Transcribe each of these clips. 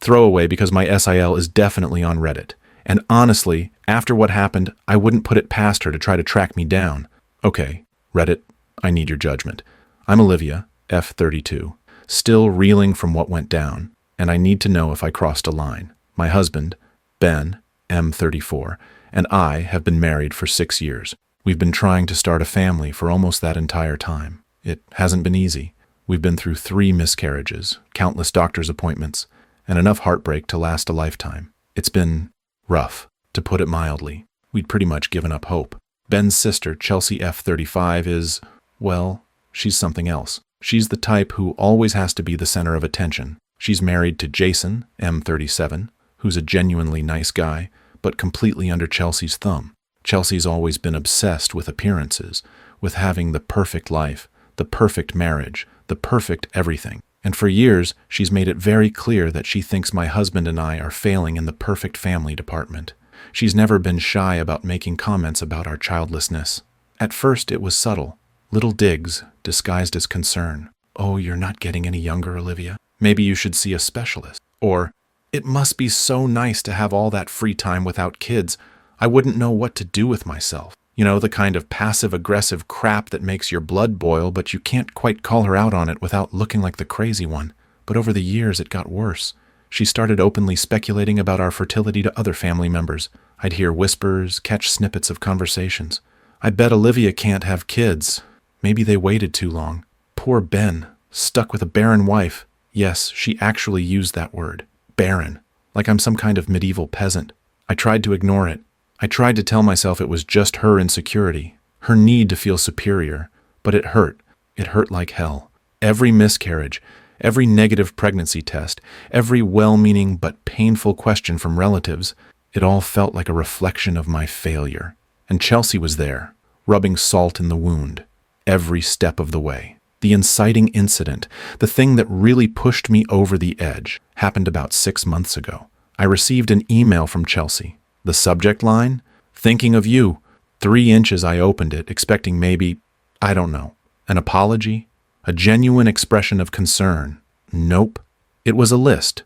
Throwaway because my SIL is definitely on Reddit. And honestly, after what happened, I wouldn't put it past her to try to track me down. Okay, Reddit, I need your judgment. I'm Olivia, F32, still reeling from what went down, and I need to know if I crossed a line. My husband, Ben, M34, and I have been married for 6 years. We've been trying to start a family for almost that entire time. It hasn't been easy. We've been through 3 miscarriages, countless doctor's appointments, and enough heartbreak to last a lifetime. It's been rough, to put it mildly. We'd pretty much given up hope. Ben's sister, Chelsea F35, is, well, she's something else. She's the type who always has to be the center of attention. She's married to Jason, M37, who's a genuinely nice guy, but completely under Chelsea's thumb. Chelsea's always been obsessed with appearances, with having the perfect life, the perfect marriage, the perfect everything. And for years, she's made it very clear that she thinks my husband and I are failing in the perfect family department. She's never been shy about making comments about our childlessness. At first, it was subtle. Little digs, disguised as concern. Oh, you're not getting any younger, Olivia. Maybe you should see a specialist. Or, it must be so nice to have all that free time without kids. I wouldn't know what to do with myself. You know, the kind of passive-aggressive crap that makes your blood boil, but you can't quite call her out on it without looking like the crazy one. But over the years, it got worse. She started openly speculating about our fertility to other family members. I'd hear whispers, catch snippets of conversations. I bet Olivia can't have kids. Maybe they waited too long. Poor Ben, stuck with a barren wife. Yes, she actually used that word. Barren. Like I'm some kind of medieval peasant. I tried to ignore it. I tried to tell myself it was just her insecurity, her need to feel superior. But it hurt. It hurt like hell. Every miscarriage, every negative pregnancy test, every well-meaning but painful question from relatives, it all felt like a reflection of my failure. And Chelsea was there, rubbing salt in the wound, every step of the way. The inciting incident, the thing that really pushed me over the edge, happened about 6 months ago. I received an email from Chelsea. The subject line? Thinking of you. 3 inches I opened it, expecting maybe, I don't know, an apology? A genuine expression of concern. Nope. It was a list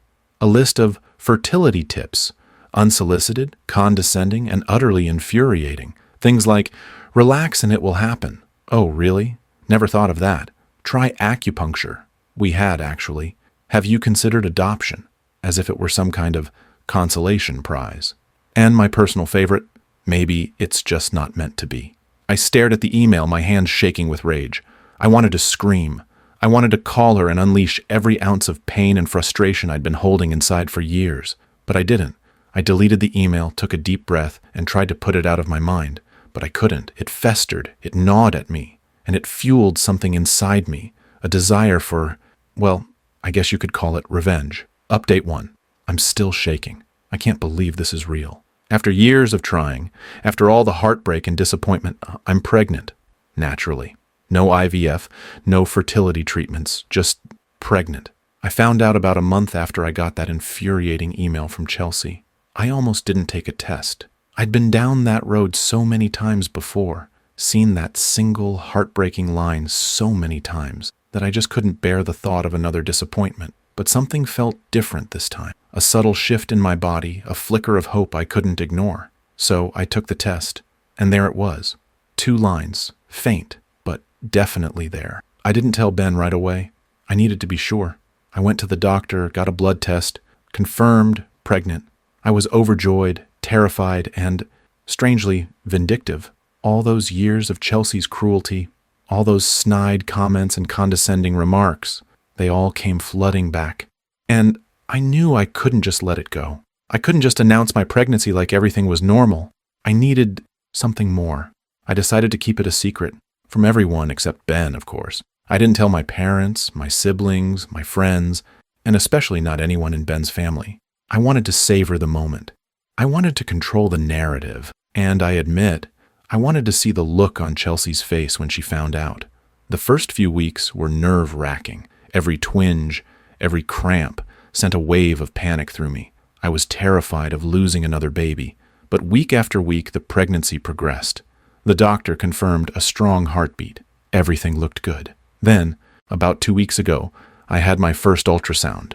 of fertility tips, unsolicited, condescending, and utterly infuriating. Things like, relax and it will happen. Oh, really? Never thought of that. Try acupuncture. We had, actually. Have you considered adoption? As if it were some kind of consolation prize. And my personal favorite, maybe it's just not meant to be. I stared at the email, my hands shaking with rage. I wanted to scream. I wanted to call her and unleash every ounce of pain and frustration I'd been holding inside for years. But I didn't. I deleted the email, took a deep breath, and tried to put it out of my mind. But I couldn't. It festered. It gnawed at me. And it fueled something inside me, a desire for, well, I guess you could call it revenge. Update 1. I'm still shaking. I can't believe this is real. After years of trying, after all the heartbreak and disappointment, I'm pregnant. Naturally. No IVF, no fertility treatments, just pregnant. I found out about a month after I got that infuriating email from Chelsea. I almost didn't take a test. I'd been down that road so many times before, seen that single heartbreaking line so many times, that I just couldn't bear the thought of another disappointment. But something felt different this time. A subtle shift in my body, a flicker of hope I couldn't ignore. So I took the test, and there it was. 2 lines, faint, but definitely there. I didn't tell Ben right away. I needed to be sure. I went to the doctor, got a blood test, confirmed pregnant. I was overjoyed, terrified, and, strangely, vindictive. All those years of Chelsea's cruelty, all those snide comments and condescending remarks, they all came flooding back. And I knew I couldn't just let it go. I couldn't just announce my pregnancy like everything was normal. I needed something more. I decided to keep it a secret. From everyone except Ben, of course. I didn't tell my parents, my siblings, my friends, and especially not anyone in Ben's family. I wanted to savor the moment. I wanted to control the narrative. And I admit, I wanted to see the look on Chelsea's face when she found out. The first few weeks were nerve-wracking. Every twinge, every cramp sent a wave of panic through me. I was terrified of losing another baby. But week after week, the pregnancy progressed. The doctor confirmed a strong heartbeat. Everything looked good. Then, about 2 weeks ago, I had my first ultrasound.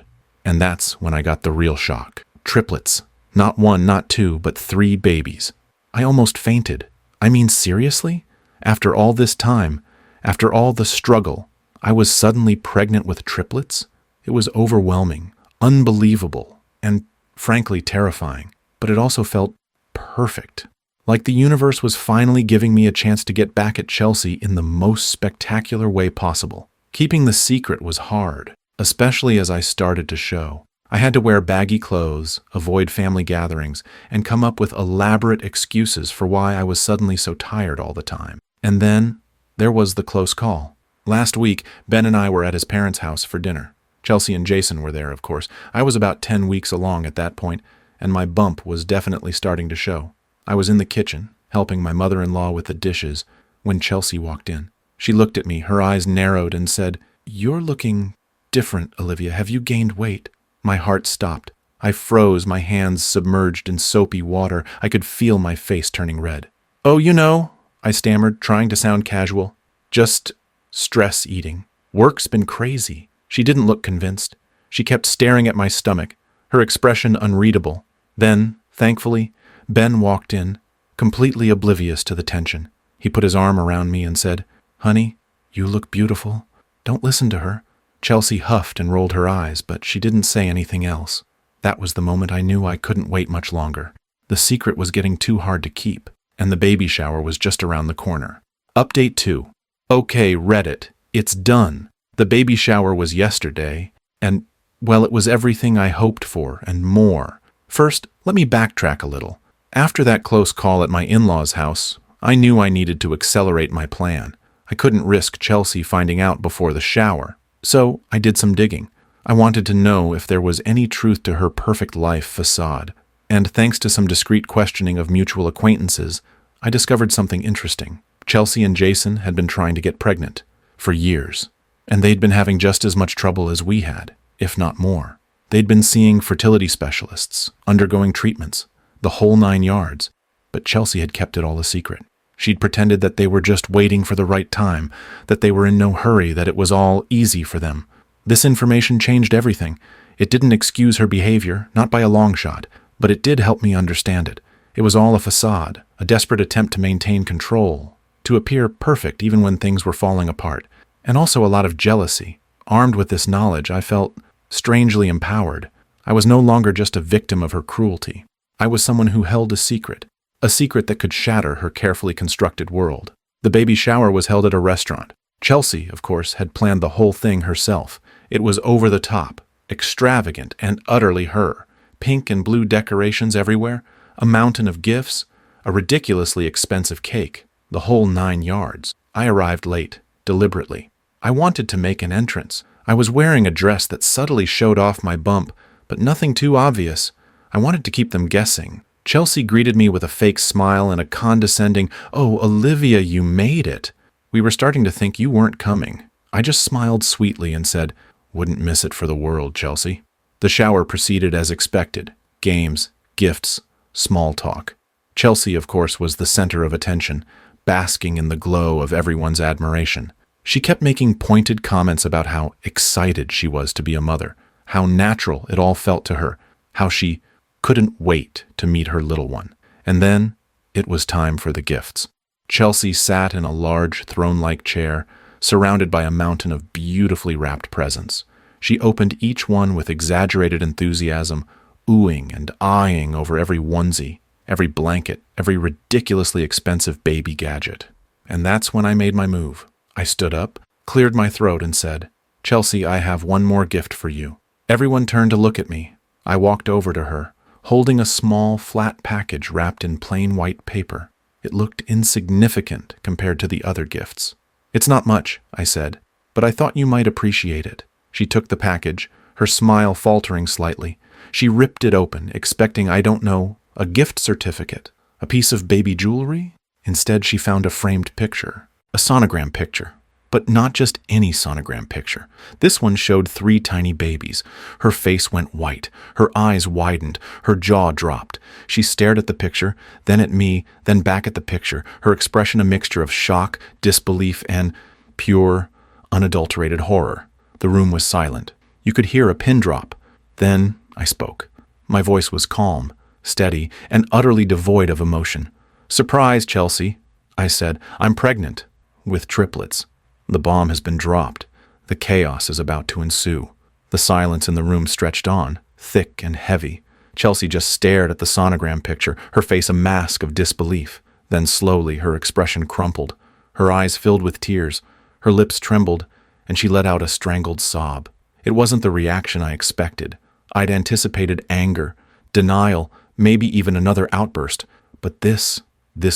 And that's when I got the real shock. Triplets. Not one, not two, but 3 babies. I almost fainted. I mean, seriously? After all this time, after all the struggle, I was suddenly pregnant with triplets? It was overwhelming, unbelievable, and frankly terrifying. But it also felt perfect. Like the universe was finally giving me a chance to get back at Chelsea in the most spectacular way possible. Keeping the secret was hard, especially as I started to show. I had to wear baggy clothes, avoid family gatherings, and come up with elaborate excuses for why I was suddenly so tired all the time. And then there was the close call. Last week, Ben and I were at his parents' house for dinner. Chelsea and Jason were there, of course. I was about 10 weeks along at that point, and my bump was definitely starting to show. I was in the kitchen, helping my mother-in-law with the dishes, when Chelsea walked in. She looked at me, her eyes narrowed, and said, "You're looking different, Olivia. Have you gained weight?" My heart stopped. I froze, my hands submerged in soapy water. I could feel my face turning red. "Oh, you know," I stammered, trying to sound casual. "Just stress eating. Work's been crazy." She didn't look convinced. She kept staring at my stomach, her expression unreadable. Then, thankfully, Ben walked in, completely oblivious to the tension. He put his arm around me and said, "Honey, you look beautiful. Don't listen to her." Chelsea huffed and rolled her eyes, but she didn't say anything else. That was the moment I knew I couldn't wait much longer. The secret was getting too hard to keep, and the baby shower was just around the corner. Update 2. Okay, Reddit. It's done. The baby shower was yesterday, and, well, it was everything I hoped for and more. First, let me backtrack a little. After that close call at my in-laws' house, I knew I needed to accelerate my plan. I couldn't risk Chelsea finding out before the shower. So I did some digging. I wanted to know if there was any truth to her perfect life facade. And thanks to some discreet questioning of mutual acquaintances, I discovered something interesting. Chelsea and Jason had been trying to get pregnant for years, and they'd been having just as much trouble as we had, if not more. They'd been seeing fertility specialists, undergoing treatments, the whole 9 yards, but Chelsea had kept it all a secret. She'd pretended that they were just waiting for the right time, that they were in no hurry, that it was all easy for them. This information changed everything. It didn't excuse her behavior, not by a long shot, but it did help me understand it. It was all a facade, a desperate attempt to maintain control, to appear perfect even when things were falling apart, and also a lot of jealousy. Armed with this knowledge, I felt strangely empowered. I was no longer just a victim of her cruelty. I was someone who held a secret that could shatter her carefully constructed world. The baby shower was held at a restaurant. Chelsea, of course, had planned the whole thing herself. It was over the top, extravagant, and utterly her. Pink and blue decorations everywhere, a mountain of gifts, a ridiculously expensive cake, the whole 9 yards. I arrived late, deliberately. I wanted to make an entrance. I was wearing a dress that subtly showed off my bump, but nothing too obvious. I wanted to keep them guessing. Chelsea greeted me with a fake smile and a condescending, "Oh, Olivia, you made it." We were starting to think you weren't coming. I just smiled sweetly and said, "Wouldn't miss it for the world, Chelsea." The shower proceeded as expected. Games, gifts, small talk. Chelsea, of course, was the center of attention, basking in the glow of everyone's admiration. She kept making pointed comments about how excited she was to be a mother, how natural it all felt to her, how she couldn't wait to meet her little one. And then it was time for the gifts. Chelsea sat in a large throne-like chair, surrounded by a mountain of beautifully wrapped presents. She opened each one with exaggerated enthusiasm, oohing and eyeing over every onesie, every blanket, every ridiculously expensive baby gadget. And that's when I made my move. I stood up, cleared my throat, and said, "Chelsea, I have one more gift for you." Everyone turned to look at me. I walked over to her, holding a small, flat package wrapped in plain white paper. It looked insignificant compared to the other gifts. "It's not much," I said, "but I thought you might appreciate it." She took the package, her smile faltering slightly. She ripped it open, expecting, I don't know, a gift certificate, a piece of baby jewelry. Instead, she found a framed picture, a sonogram picture. But not just any sonogram picture. This one showed 3 tiny babies. Her face went white, her eyes widened, her jaw dropped. She stared at the picture, then at me, then back at the picture, her expression a mixture of shock, disbelief, and pure, unadulterated horror. The room was silent. You could hear a pin drop, Then I spoke. My voice was calm, steady, and utterly devoid of emotion. "Surprise, Chelsea," I said. "I'm pregnant. With triplets. The bomb has been dropped. The chaos is about to ensue." The silence in the room stretched on, thick and heavy. Chelsea just stared at the sonogram picture, her face a mask of disbelief. Then slowly her expression crumpled. Her eyes filled with tears. Her lips trembled, and she let out a strangled sob. It wasn't the reaction I expected. I'd anticipated anger, denial, maybe even another outburst. But this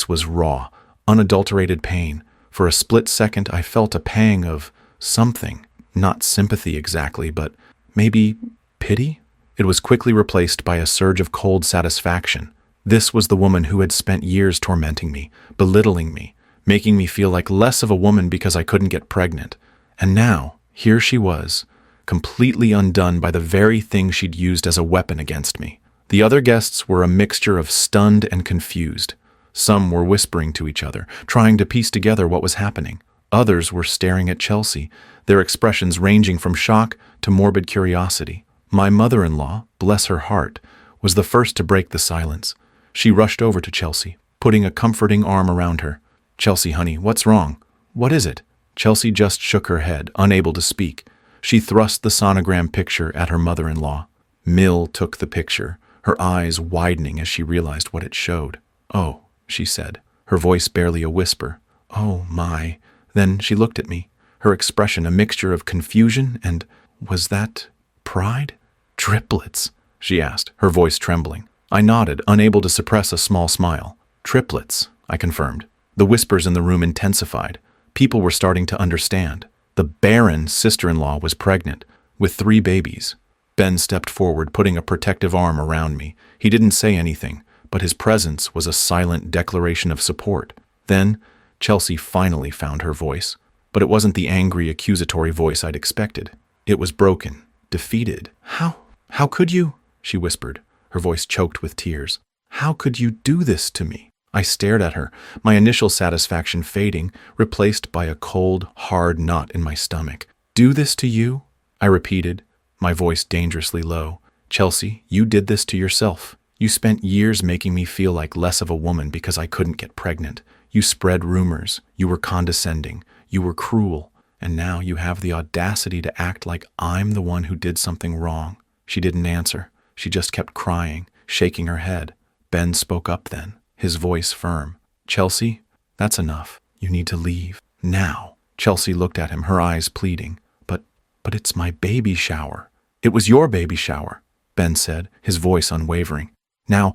was raw, unadulterated pain. For a split second, I felt a pang of something. Not sympathy exactly, but maybe pity? It was quickly replaced by a surge of cold satisfaction. This was the woman who had spent years tormenting me, belittling me, making me feel like less of a woman because I couldn't get pregnant. And now, here she was, completely undone by the very thing she'd used as a weapon against me. The other guests were a mixture of stunned and confused. Some were whispering to each other, trying to piece together what was happening. Others were staring at Chelsea, their expressions ranging from shock to morbid curiosity. My mother-in-law, bless her heart, was the first to break the silence. She rushed over to Chelsea, putting a comforting arm around her. "Chelsea, honey, what's wrong? What is it?" Chelsea just shook her head, unable to speak. She thrust the sonogram picture at her mother-in-law. Mill took the picture, her eyes widening as she realized what it showed. "Oh," she said, her voice barely a whisper. "Oh, my." Then she looked at me, her expression a mixture of confusion and, was that pride? "Triplets?" she asked, her voice trembling. I nodded, unable to suppress a small smile. "Triplets," I confirmed. The whispers in the room intensified. People were starting to understand. The Barren sister-in-law was pregnant, with 3 babies. Ben stepped forward, putting a protective arm around me. He didn't say anything, but his presence was a silent declaration of support. Then, Chelsea finally found her voice. But it wasn't the angry, accusatory voice I'd expected. It was broken, defeated. How could you?" she whispered, her voice choked with tears. "How could you do this to me?" I stared at her, my initial satisfaction fading, replaced by a cold, hard knot in my stomach. "Do this to you?" I repeated, my voice dangerously low. "Chelsea, you did this to yourself. You spent years making me feel like less of a woman because I couldn't get pregnant. You spread rumors. You were condescending. You were cruel. And now you have the audacity to act like I'm the one who did something wrong." She didn't answer. She just kept crying, shaking her head. Ben spoke up then, his voice firm. "Chelsea, that's enough. You need to leave. Now." Chelsea looked at him, her eyes pleading. But it's my baby shower." "It was your baby shower," Ben said, his voice unwavering. "Now,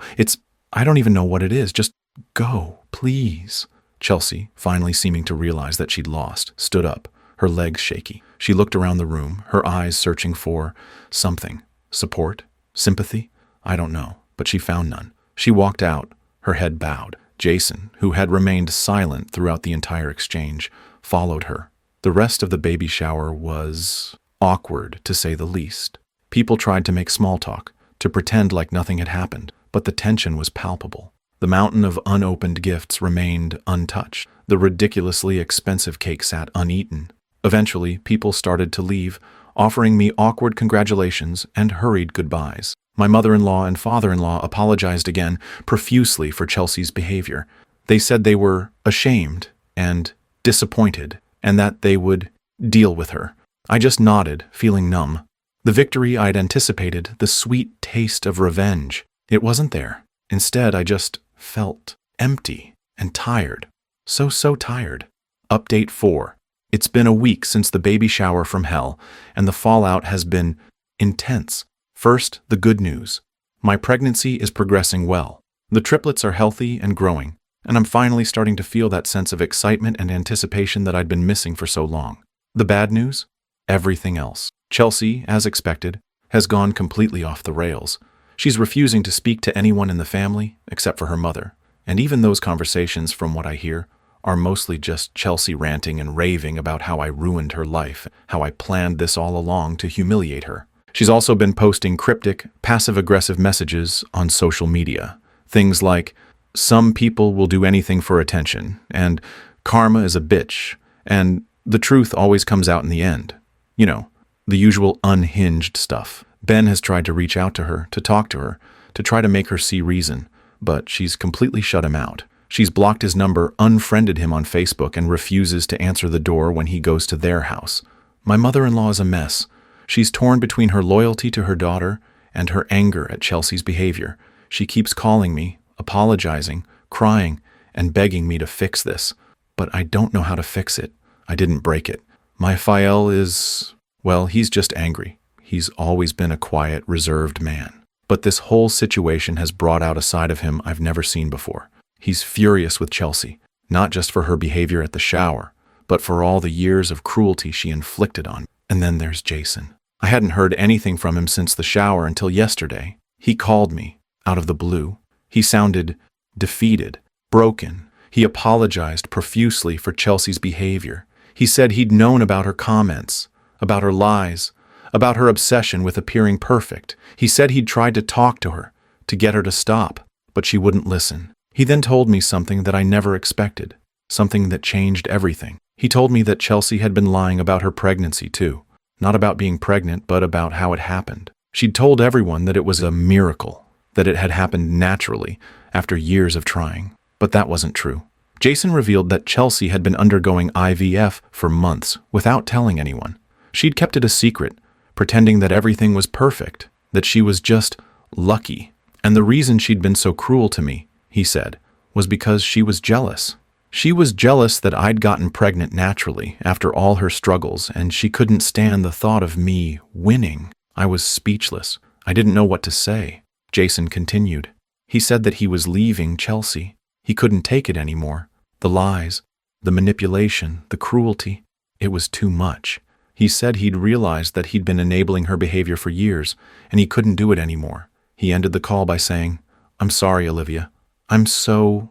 I don't even know what it is. Just go, please." Chelsea, finally seeming to realize that she'd lost, stood up, her legs shaky. She looked around the room, her eyes searching for something. Support? Sympathy? I don't know, but she found none. She walked out, her head bowed. Jason, who had remained silent throughout the entire exchange, followed her. The rest of the baby shower was awkward, to say the least. People tried to make small talk, to pretend like nothing had happened, but the tension was palpable. The mountain of unopened gifts remained untouched. The ridiculously expensive cake sat uneaten. Eventually, people started to leave, offering me awkward congratulations and hurried goodbyes. My mother-in-law and father-in-law apologized again, profusely for Chelsea's behavior. They said they were ashamed and disappointed, and that they would deal with her. I just nodded, feeling numb. The victory I'd anticipated, the sweet taste of revenge, it wasn't there. Instead, I just felt empty and tired. So tired. Update 4. It's been a week since the baby shower from hell, and the fallout has been intense. First, the good news. My pregnancy is progressing well. The triplets are healthy and growing, and I'm finally starting to feel that sense of excitement and anticipation that I'd been missing for so long. The bad news? Everything else. Chelsea, as expected, has gone completely off the rails. She's refusing to speak to anyone in the family, except for her mother. And even those conversations, from what I hear, are mostly just Chelsea ranting and raving about how I ruined her life, how I planned this all along to humiliate her. She's also been posting cryptic, passive-aggressive messages on social media. Things like, "Some people will do anything for attention," and "Karma is a bitch," and "The truth always comes out in the end." You know, the usual unhinged stuff. Ben has tried to reach out to her, to talk to her, to try to make her see reason, but she's completely shut him out. She's blocked his number, unfriended him on Facebook, and refuses to answer the door when he goes to their house. My mother-in-law is a mess. She's torn between her loyalty to her daughter and her anger at Chelsea's behavior. She keeps calling me, apologizing, crying, and begging me to fix this. But I don't know how to fix it. I didn't break it. My SIL is, well, he's just angry. He's always been a quiet, reserved man. But this whole situation has brought out a side of him I've never seen before. He's furious with Chelsea, not just for her behavior at the shower, but for all the years of cruelty she inflicted on me. And then there's Jason. I hadn't heard anything from him since the shower until yesterday. He called me, out of the blue. He sounded defeated, broken. He apologized profusely for Chelsea's behavior. He said he'd known about her comments, about her lies, about her obsession with appearing perfect. He said he'd tried to talk to her, to get her to stop, but she wouldn't listen. He then told me something that I never expected, something that changed everything. He told me that Chelsea had been lying about her pregnancy too. Not about being pregnant, but about how it happened. She'd told everyone that it was a miracle, that it had happened naturally after years of trying. But that wasn't true. Jason revealed that Chelsea had been undergoing IVF for months without telling anyone. She'd kept it a secret, pretending that everything was perfect, that she was just lucky. And the reason she'd been so cruel to me, he said, was because she was jealous. She was jealous that I'd gotten pregnant naturally after all her struggles, and she couldn't stand the thought of me winning. I was speechless. I didn't know what to say. Jason continued. He said that he was leaving Chelsea. He couldn't take it anymore. The lies, the manipulation, the cruelty. It was too much. He said he'd realized that he'd been enabling her behavior for years, and he couldn't do it anymore. He ended the call by saying, "I'm sorry, Olivia. I'm so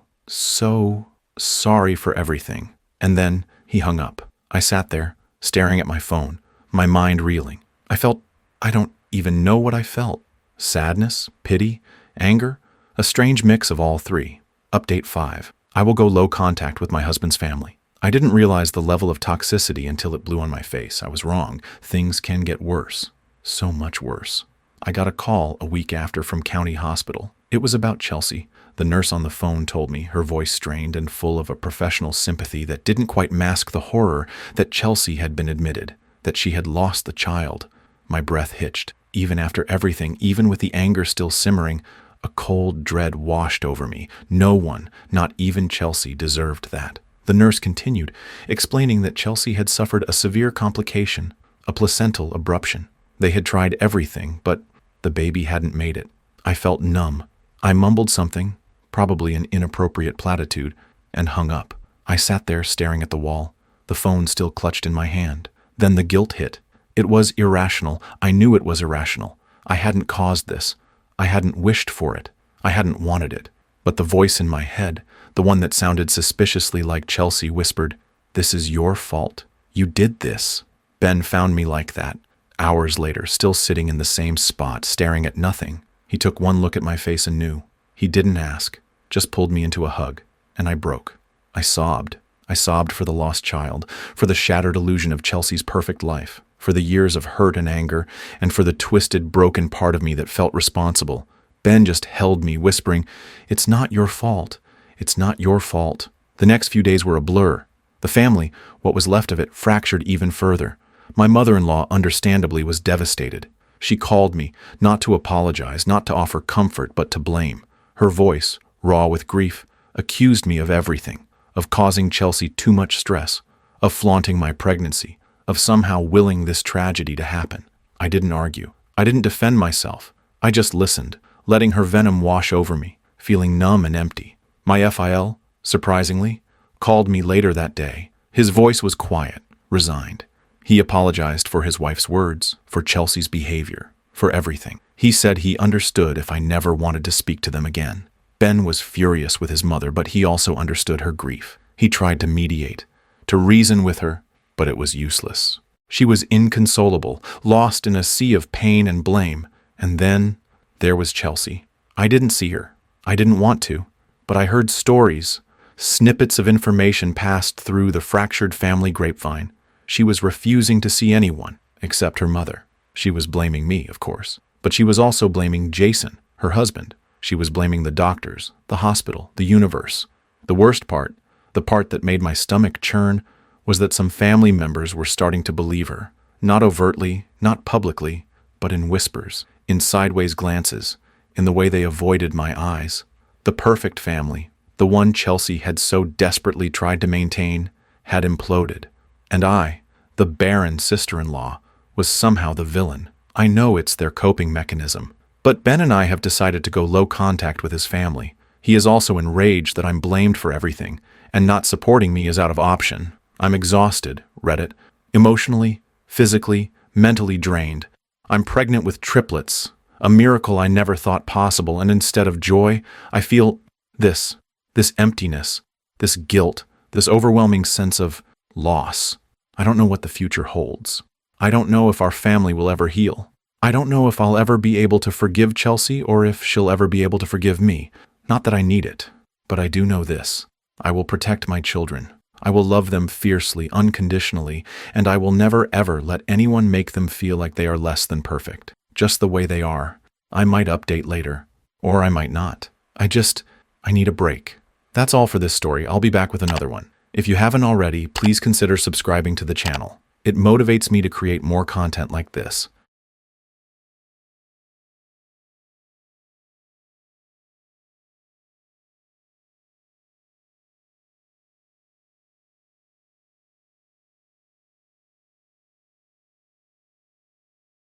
sorry for everything." And then he hung up. I sat there, staring at my phone, my mind reeling. I don't even know what I felt. Sadness, pity, anger, a strange mix of all three. Update 5. I will go low contact with my husband's family. I didn't realize the level of toxicity until it blew on my face. I was wrong. Things can get worse. So much worse. I got a call a week after from County Hospital. It was about Chelsea. The nurse on the phone told me, her voice strained and full of a professional sympathy that didn't quite mask the horror, that Chelsea had been admitted, that she had lost the child. My breath hitched. Even after everything, even with the anger still simmering, a cold dread washed over me. No one, not even Chelsea, deserved that. The nurse continued, explaining that Chelsea had suffered a severe complication, a placental abruption. They had tried everything, but the baby hadn't made it. I felt numb. I mumbled something, probably an inappropriate platitude, and hung up. I sat there staring at the wall, the phone still clutched in my hand. Then the guilt hit. It was irrational. I knew it was irrational. I hadn't caused this. I hadn't wished for it. I hadn't wanted it. But the voice in my head, the one that sounded suspiciously like Chelsea, whispered, "This is your fault. You did this." Ben found me like that, hours later, still sitting in the same spot, staring at nothing. He took one look at my face and knew. He didn't ask, just pulled me into a hug, and I broke. I sobbed. I sobbed for the lost child, for the shattered illusion of Chelsea's perfect life, for the years of hurt and anger, and for the twisted, broken part of me that felt responsible. Ben just held me, whispering, "It's not your fault. It's not your fault." The next few days were a blur. The family, what was left of it, fractured even further. My mother-in-law, understandably, was devastated. She called me, not to apologize, not to offer comfort, but to blame. Her voice, raw with grief, accused me of everything, of causing Chelsea too much stress, of flaunting my pregnancy, of somehow willing this tragedy to happen. I didn't argue. I didn't defend myself. I just listened, letting her venom wash over me, feeling numb and empty. My FIL, surprisingly, called me later that day. His voice was quiet, resigned. He apologized for his wife's words, for Chelsea's behavior, for everything. He said he understood if I never wanted to speak to them again. Ben was furious with his mother, but he also understood her grief. He tried to mediate, to reason with her, but it was useless. She was inconsolable, lost in a sea of pain and blame. And then there was Chelsea. I didn't see her. I didn't want to, but I heard stories. Snippets of information passed through the fractured family grapevine. She was refusing to see anyone except her mother. She was blaming me, of course. But she was also blaming Jason, her husband. She was blaming the doctors, the hospital, the universe. The worst part, the part that made my stomach churn, was that some family members were starting to believe her. Not overtly, not publicly, but in whispers, in sideways glances, in the way they avoided my eyes. The perfect family, the one Chelsea had so desperately tried to maintain, had imploded. And I, the Barren sister-in-law, was somehow the villain. I know it's their coping mechanism. But Ben and I have decided to go low contact with his family. He is also enraged that I'm blamed for everything, and not supporting me is out of option. I'm exhausted, Reddit. Emotionally, physically, mentally drained. I'm pregnant with triplets, a miracle I never thought possible, and instead of joy, I feel this emptiness, this guilt, this overwhelming sense of loss. I don't know what the future holds. I don't know if our family will ever heal. I don't know if I'll ever be able to forgive Chelsea or if she'll ever be able to forgive me. Not that I need it, but I do know this. I will protect my children. I will love them fiercely, unconditionally, and I will never ever let anyone make them feel like they are less than perfect, just the way they are. I might update later, or I might not. I need a break. That's all for this story. I'll be back with another one. If you haven't already, please consider subscribing to the channel. It motivates me to create more content like this.